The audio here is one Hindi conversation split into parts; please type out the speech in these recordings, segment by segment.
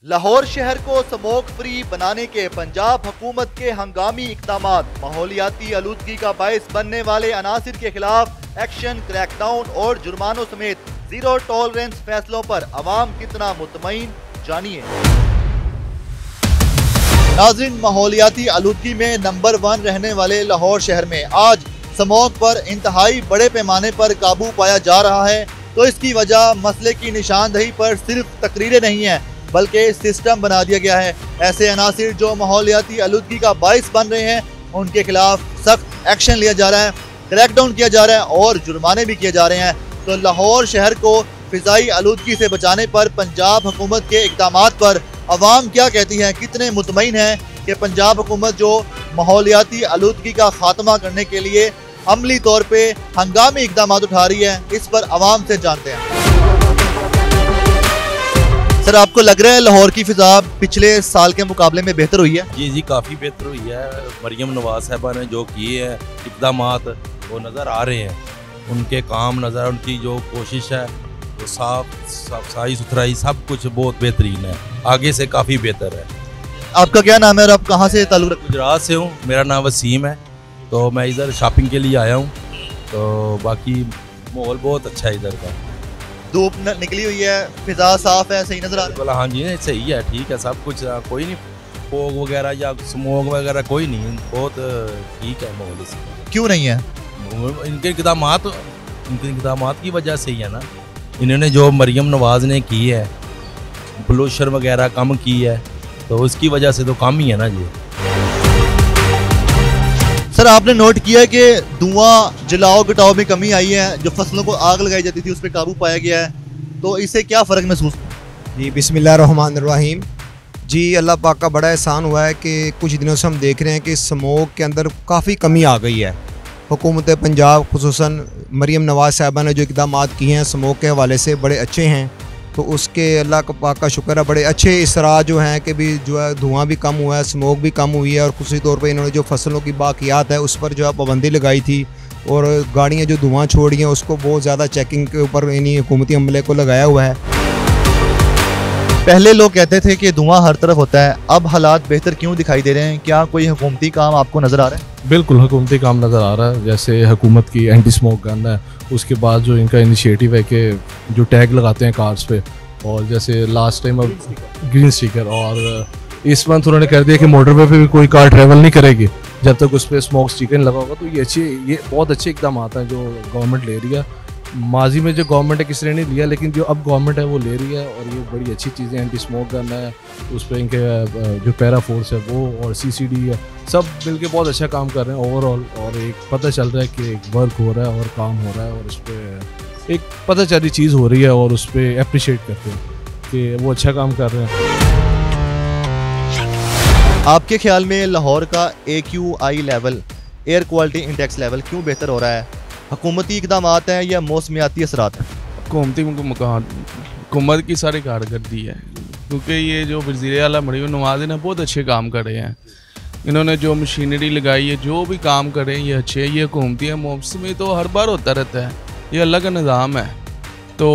लाहौर शहर को स्मोक फ्री बनाने के पंजाब हुकूमत के हंगामी इक़दामात माहौलियाती आलूदगी का बायस बनने वाले अनासिर के खिलाफ एक्शन, क्रैकडाउन और जुर्मानों समेत जीरो टॉलरेंस फैसलों पर अवाम कितना मुतमईन, जानिए। नाज़रीन, माहौलियाती आलूदगी में नंबर 1 रहने वाले लाहौर शहर में आज स्मोक पर इंतहाई बड़े पैमाने पर काबू पाया जा रहा है। तो इसकी वजह मसले की निशानदही पर सिर्फ तकरीरें नहीं है बल्कि सिस्टम बना दिया गया है। ऐसे अनासिर जो माहौलियाती आलूदगी का बायस बन रहे हैं उनके खिलाफ सख्त एक्शन लिया जा रहा है, क्रैकडाउन किया जा रहा है और जुर्माने भी किए जा रहे हैं। तो लाहौर शहर को फिजाई आलूदगी से बचाने पर पंजाब हुकूमत के इक़दामात पर अवाम क्या कहती है, कितने मुतमईन है कि पंजाब हुकूमत जो माहौलियाती आलूदगी का खात्मा करने के लिए अमली तौर पे हंगामी इक़दामात उठा रही है, इस पर अवाम से जानते हैं। सर, आपको लग रहा है लाहौर की फिजा पिछले साल के मुकाबले में बेहतर हुई है? जी, काफ़ी बेहतर हुई है। मरियम नवाज साहबा ने जो किए हैं इक़दामात वो नज़र आ रहे हैं, उनके काम नज़र, उनकी जो कोशिश है वो साफ़ सुथराई सब कुछ बहुत बेहतरीन है, आगे से काफ़ी बेहतर है। आपका क्या नाम है और आप कहाँ से ताल्लुक़ रखते हैं? गुजरात से हूँ, मेरा नाम वसीम है। तो मैं इधर शॉपिंग के लिए आया हूँ। तो बाकी माहौल बहुत अच्छा है इधर का। धूप निकली हुई है, फिजा साफ है, सही नजर आ रहा है? हाँ जी, सही है, ठीक है सब कुछ, कोई नहीं फोग वगैरह या स्मोक वगैरह कोई नहीं, बहुत ठीक है माहौल इसका। क्यों नहीं है? इनके इक़दामात की वजह से ही है ना। इन्होंने जो मरियम नवाज ने की है, पोल्यूशन वगैरह कम की है, तो उसकी वजह से तो कम ही है ना जी। सर, आपने नोट किया है कि धुआं जलाओ घटाओ में कमी आई है, जो फसलों को आग लगाई जाती थी उस पर काबू पाया गया है, तो इससे क्या फ़र्क महसूस? जी, बिस्मिल्लाहिर्रहमानिर्रहीम। जी, अल्लाह पाक का बड़ा एहसान हुआ है कि कुछ दिनों से हम देख रहे हैं कि स्मोक के अंदर काफ़ी कमी आ गई है। हुकूमत पंजाब खुसूसन मरियम नवाज साहबा ने जो इक़दामात किए हैं स्मोक के हवाले से बड़े अच्छे हैं। तो उसके अल्लाह पाक का शुक्र है, बड़े अच्छे इसरा जो हैं कि भी जो है धुआं भी कम हुआ है, स्मोक भी कम हुई है। और खुशी तौर पे इन्होंने जो फसलों की बाकियात है उस पर जो है पाबंदी लगाई थी और गाड़ियाँ जो धुआं छोड़ रही हैं उसको बहुत ज़्यादा चेकिंग के ऊपर इन्हीं हुकूमती अमले को लगाया हुआ है। पहले लोग कहते थे कि धुआं हर तरफ होता है, अब हालात बेहतर क्यों दिखाई दे रहे हैं? क्या कोई हुकूमती काम आपको नज़र आ रहा है? बिल्कुल हुकूमती काम नज़र आ रहा है। जैसे हुकूमत की एंटी स्मोक गन है, उसके बाद जो इनका इनिशिएटिव है कि जो टैग लगाते हैं कार्स पे, और जैसे लास्ट टाइम अब ग्रीन स्टिकर, और इस मंथ उन्होंने कर दिया कि मोटरवे पे भी कोई कार ट्रैवल नहीं करेगी जब तक उस पर स्मोक स्टिकर लगा होगा। तो ये बहुत अच्छे इकदाम आता है जो गवर्नमेंट ले रही है। माजी में जो गवर्नमेंट है किसी ने नहीं लिया, लेकिन जो अब गवर्नमेंट है वो ले रही है, और ये बड़ी अच्छी चीज़ें। एंटी स्मोक गन है, उस पर इनके जो पैरा फोर्स है वो, और CCD है, सब मिलके बहुत अच्छा काम कर रहे हैं ओवरऑल। और एक पता चल रहा है कि एक वर्क हो रहा है और काम हो रहा है, और उस पर एक पता चली चीज़ हो रही है, और उस पर अप्रिशिएट करते हैं कि वो अच्छा काम कर रहे हैं। आपके ख्याल में लाहौर का AQI level, air quality index level क्यों बेहतर हो रहा है? हुकूमती इक़दामात हैं या मौसमियाती असरात हैं? हुकूमत की सारी कारकर्दगी है, क्योंकि ये जो वज़ीर आला मरियम नवाज ने बहुत अच्छे काम कर रहे हैं। इन्होंने जो मशीनरी लगाई है, जो भी काम कर रहे हैं ये अच्छे हैं। ये हुकूमती है, मौसमी तो हर बार होता रहता है, ये अल्लाह का निज़ाम है, तो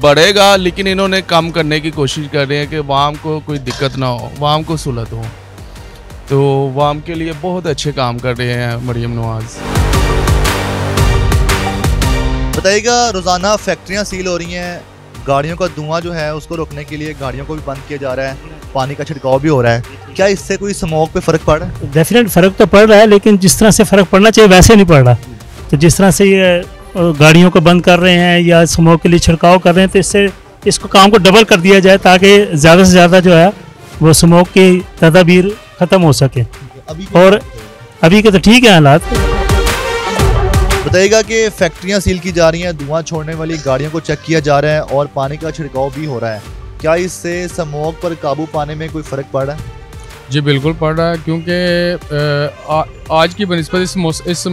बढ़ेगा। लेकिन इन्होंने कम करने की कोशिश कर रहे हैं कि वाम को कोई दिक्कत ना हो, वाम को सुलत हो। तो वाम के लिए बहुत अच्छे काम कर रहे हैं मरियम नवाज। बताइएगा, रोज़ाना फैक्ट्रियाँ सील हो रही हैं, गाड़ियों का धुआं जो है उसको रोकने के लिए गाड़ियों को भी बंद किया जा रहा है, पानी का छिड़काव भी हो रहा है, क्या इससे कोई स्मोक पे फ़र्क पड़ रहा है? डेफिनेट फ़र्क तो पड़ रहा है, लेकिन जिस तरह से फ़र्क पड़ना चाहिए वैसे नहीं पड़ रहा। तो जिस तरह से ये गाड़ियों को बंद कर रहे हैं या स्मोक के लिए छिड़काव कर रहे हैं, तो इससे इसको काम को डबल कर दिया जाए ताकि ज़्यादा से ज़्यादा जो है वो स्मोक की तदाबीर ख़त्म हो सके। और अभी के तो ठीक है हालात। बताइएगा कि फैक्ट्रियां सील की जा रही हैं, धुआं छोड़ने वाली गाड़ियों को चेक किया जा रहा है और पानी का छिड़काव भी हो रहा है, क्या इससे स्मोक पर काबू पाने में कोई फ़र्क पड़ रहा है? जी बिल्कुल पड़ रहा है, क्योंकि आज की बनिस्बत इस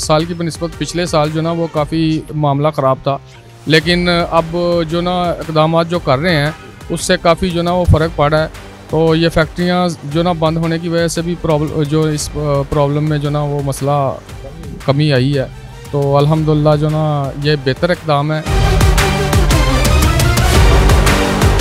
साल की बनिस्बत पिछले साल जो ना वो काफ़ी मामला ख़राब था। लेकिन अब जो ना इक़दामात जो कर रहे हैं उससे काफ़ी जो ना वो फ़र्क पड़ रहा है। तो ये फैक्ट्रियाँ जो ना बंद होने की वजह से भी इस प्रॉब्लम में जो ना वो मसला कमी आई है। तो अल्हम्दुलिल्लाह जो ना ये बेहतर इक़दाम है।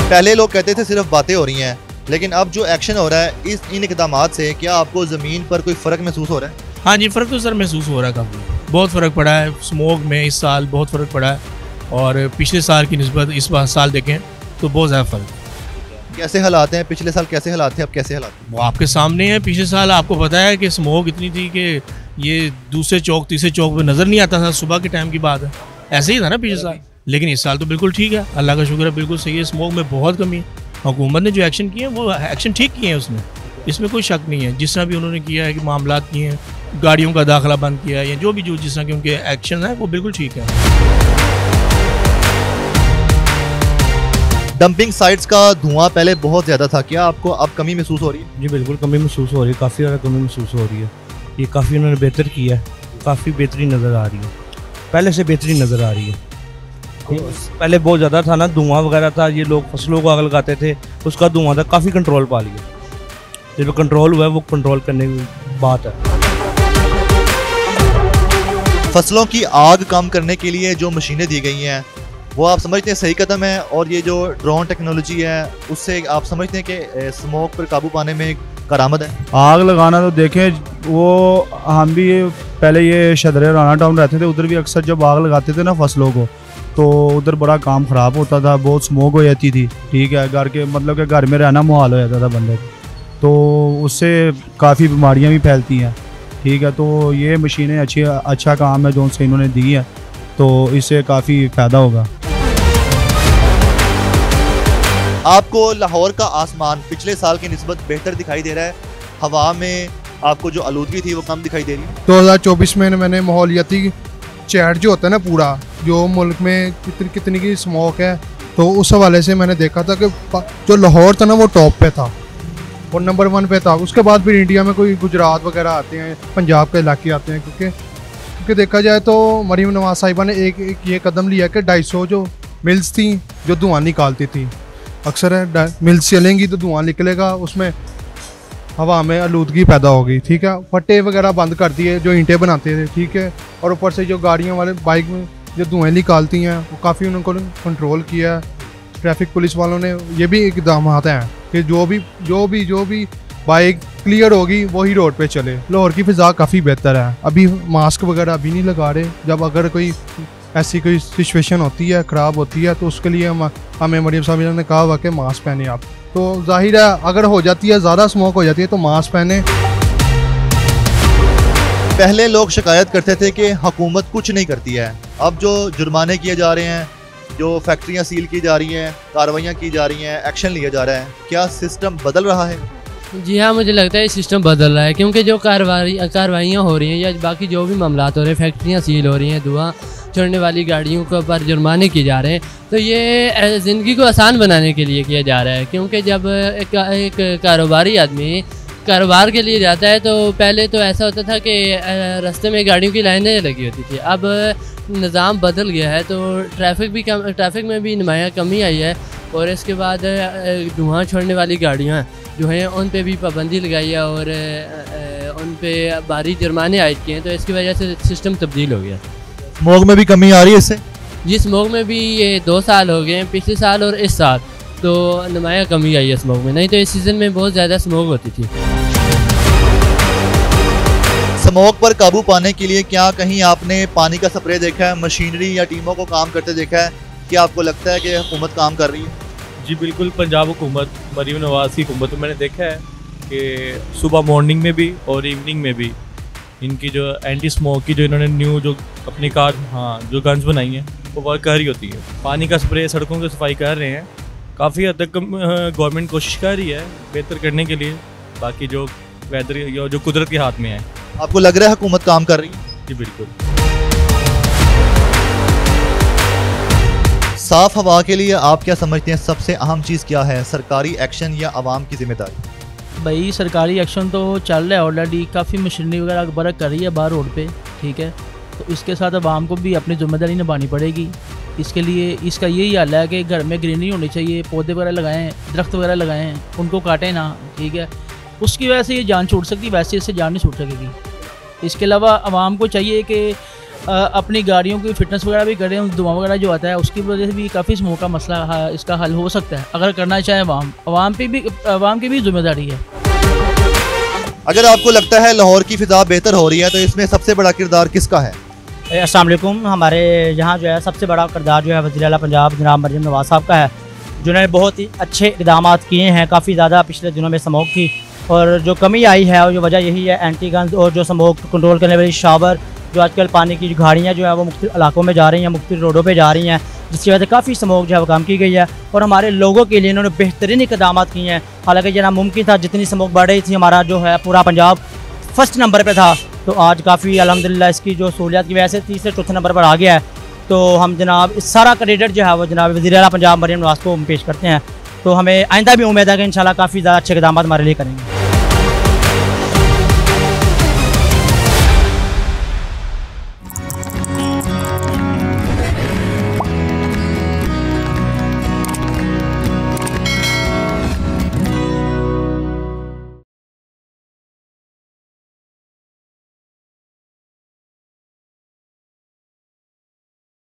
पहले लोग कहते थे सिर्फ बातें हो रही हैं, लेकिन अब जो एक्शन हो रहा है इन इकदामात से क्या आपको ज़मीन पर कोई फ़र्क महसूस हो रहा है? हाँ जी, फ़र्क तो सर महसूस हो रहा है, काफ़ी बहुत फ़र्क पड़ा है स्मोक में इस साल, बहुत फ़र्क पड़ा है। और पिछले साल की निस्बत इस साल देखें तो बहुत ज़्यादा फ़र्क। कैसे हालात हैं? पिछले साल कैसे हालात थे, अब कैसे हालात हैं? वो आपके सामने है। पिछले साल आपको पता है कि स्मोक इतनी थी कि ये दूसरे चौक तीसरे चौक पे नज़र नहीं आता था, सुबह के टाइम की बात है, ऐसे ही था ना पिछले साल। लेकिन इस साल तो बिल्कुल ठीक है, अल्लाह का शुक्र है, बिल्कुल सही है। स्मोक में बहुत कमी है। हुकूमत ने जो एक्शन किए हैं वो एक्शन ठीक किए हैं उसने, इसमें कोई शक नहीं है। जिस तरह भी उन्होंने किया है कि मामला किए हैं, गाड़ियों का दाखिला बंद किया है या जो भी जिस तरह के उनके एक्शन है वो बिल्कुल ठीक है। डंपिंग साइट्स का धुआं पहले बहुत ज़्यादा था, क्या आपको अब कमी महसूस हो रही है? जी बिल्कुल कमी महसूस हो रही है, काफ़ी ज़्यादा कमी महसूस हो रही है। ये काफ़ी उन्होंने बेहतर किया है, काफ़ी बेहतरीन नज़र आ रही है, पहले से बेहतरीन नज़र आ रही है। पहले बहुत ज़्यादा था ना, धुआं वगैरह था, ये लोग फसलों को आग लगाते थे, उसका धुआं था, काफ़ी कंट्रोल पा लिया। जब कंट्रोल हुआ है वो कंट्रोल करने की बात है। फसलों की आग कम करने के लिए जो मशीनें दी गई हैं वो आप समझते हैं सही कदम है? और ये जो ड्रोन टेक्नोलॉजी है उससे आप समझते हैं कि स्मोक पर काबू पाने में करामद है? आग लगाना तो देखें, वो हम भी पहले ये शदरे राना टाउन रहते थे, उधर भी अक्सर जब आग लगाते थे ना फसलों को, तो उधर बड़ा काम ख़राब होता था, बहुत स्मोक हो जाती थी। ठीक है, घर के मतलब कि घर में रहना मुहाल हो जाता था बंदे को, तो उससे काफ़ी बीमारियाँ भी फैलती हैं। ठीक है, तो ये मशीनें अच्छा काम है जो उनसे इन्होंने दी है, तो इससे काफ़ी फ़ायदा होगा। आपको लाहौर का आसमान पिछले साल की निस्बत बेहतर दिखाई दे रहा है? हवा में आपको जो आलूदगी थी वो कम दिखाई दे रही है? 2024 में मैंने माहौलियाती चैट जो होता है ना पूरा, जो मुल्क में कितनी की स्मोक है, तो उस हवाले से मैंने देखा था कि जो लाहौर था ना वो टॉप पे था और नंबर 1 पे था। उसके बाद फिर इंडिया में कोई गुजरात वगैरह आते हैं, पंजाब के इलाके आते हैं, क्योंकि देखा जाए तो मरीम नवाज साहिबा ने एक ये कदम लिया कि 250 जो मिल्स थी जो धुआं निकालती थी, अक्सर है मिल्स चलेंगी तो धुआं निकलेगा, उसमें हवा में आलूदगी पैदा होगी। ठीक है, फट्टे वगैरह बंद कर दिए जो ईंटें बनाते थे। ठीक है, और ऊपर से जो गाड़ियों वाले बाइक में जो धुएँ निकालती हैं वो काफ़ी उनको कंट्रोल किया है। ट्रैफिक पुलिस वालों ने ये भी इकदाम हैं कि जो भी बाइक क्लियर होगी वही रोड पे चले। लाहौर की फ़िज़ा काफ़ी बेहतर है। अभी मास्क वगैरह अभी नहीं लगा रहे, जब अगर कोई ऐसी कोई सिचुएशन होती है ख़राब होती है तो उसके लिए हमें मरीम साहब ने कहा हुआ कि मास्क पहने आप। तो जाहिर है अगर हो जाती है, ज़्यादा स्मोक हो जाती है तो मास्क पहने। पहले लोग शिकायत करते थे कि हुकूमत कुछ नहीं करती है, अब जो जुर्माने किए जा रहे हैं, जो फैक्ट्रियां सील की जा रही हैं, कार्रवाइयाँ की जा रही हैं, एक्शन लिया जा रहा है, क्या सिस्टम बदल रहा है? जी हाँ, मुझे लगता है सिस्टम बदल रहा है, क्योंकि जो कार्रवाइयाँ हो रही हैं या बाकी जो भी मामलात हो रहे हैं, फैक्ट्रियाँ सील हो रही हैं, धुआं छोड़ने वाली गाड़ियों के ऊपर जुर्माने किए जा रहे हैं, तो ये ज़िंदगी को आसान बनाने के लिए किया जा रहा है। क्योंकि जब एक कारोबारी आदमी कारोबार के लिए जाता है तो पहले तो ऐसा होता था कि रास्ते में गाड़ियों की लाइनें लगी होती थी, अब निज़ाम बदल गया है, तो ट्रैफिक में भी नुमाया कमी आई है। और इसके बाद धुआं छोड़ने वाली गाड़ियाँ जो हैं उन पे भी पाबंदी लगाई है और उन पे भारी जुर्माने आयद किए हैं, तो इसकी वजह से सिस्टम तब्दील हो गया। स्मोक में भी कमी आ रही है इससे? जी, स्मोक में भी ये 2 साल हो गए हैं, पिछले साल और इस साल तो नुमाया कमी आई है स्मोक में, नहीं तो इस सीज़न में बहुत ज़्यादा स्मोक होती थी। स्मोक पर काबू पाने के लिए क्या कहीं आपने पानी का स्प्रे देखा है, मशीनरी या टीमों को काम करते देखा है? क्या आपको लगता है कि हुकूमत काम कर रही है? जी बिल्कुल, पंजाब हुकूमत, मरीम नवाज की हुकूमत मैंने देखा है कि सुबह मॉर्निंग में भी और इवनिंग में भी इनकी जो एंटी स्मोक की जो इन्होंने न्यू जो अपनी कार जो गन्स बनाई हैं वो वर्क कर रही होती है। पानी का स्प्रे, सड़कों की सफाई कर रहे हैं, काफ़ी हद तक गवर्नमेंट कोशिश कर रही है बेहतर करने के लिए। बाकी जो वेदर जो कुदरत के हाथ में है। आपको लग रहा है हुकूमत काम कर रही है? जी बिल्कुल। साफ हवा के लिए आप क्या समझते हैं सबसे अहम चीज़ क्या है, सरकारी एक्शन या आवाम की जिम्मेदारी? भाई सरकारी एक्शन तो चल रहा है ऑलरेडी, काफ़ी मशीनरी वगैरह बर्क कर रही है बाहर रोड पे, ठीक है, तो इसके साथ आवाम को भी अपनी जिम्मेदारी निभानी पड़ेगी। इसके लिए इसका यही हल है कि घर में ग्रीनरी होनी चाहिए, पौधे वगैरह लगाएं, दरख्त वगैरह लगाएं, उनको काटें ना, ठीक है, उसकी वजह से ये जान छूट सकती है, वैसे इससे जान नहीं छूट सकेगी। इसके अलावा आवाम को चाहिए कि अपनी गाड़ियों की फिटनेस वगैरह भी करें, उस धुआं वगैरह जो आता है उसकी वजह से भी काफ़ी स्मोक का मसला इसका हल हो सकता है अगर करना चाहे अवाम की भी जिम्मेदारी है। अगर आपको लगता है लाहौर की फ़िज़ा बेहतर हो रही है तो इसमें सबसे बड़ा किरदार किसका है? अस्सलाम वालेकुम। हमारे यहाँ जो है सबसे बड़ा किरदार जो है वज़ीर आला पंजाब जनाब मरियम नवाज़ साहब का है, जिन्होंने बहुत ही अच्छे इक़दाम किए हैं काफ़ी ज़्यादा पिछले दिनों में स्मोक की, और जो कमी आई है और जो वजह यही है एंटी गन्स और जो स्मोक कंट्रोल करने वाली शावर, जो आजकल पानी की गाड़ियाँ जो है वो मुख्तलिफ इलाकों में जा रही हैं, मुख्तलिफ रोडों पे जा रही हैं, जिसकी वजह से काफ़ी स्मोक जो है वो कम की गई है। और हमारे लोगों के लिए इन्होंने बेहतरीन इक़दाम किए हैं। हालांकि ये नामुमकिन था, जितनी स्मोक बढ़ रही थी हमारा जो है पूरा पंजाब फर्स्ट नंबर पे था, तो आज काफ़ी अल्हम्दुलिल्लाह इसकी जो सहूलियत की वजह से तीसरे चौथे नंबर पर आ गया है। तो हम जनाब इस सारा क्रेडिट जो है वो जनाब वज़ीर आला पंजाब मरियम नवाज़ को हम पेश करते हैं। तो हमें आइंदा भी उम्मीद है कि इंशाल्लाह काफ़ी ज़्यादा अच्छे इक़दाम हमारे लिए करेंगे।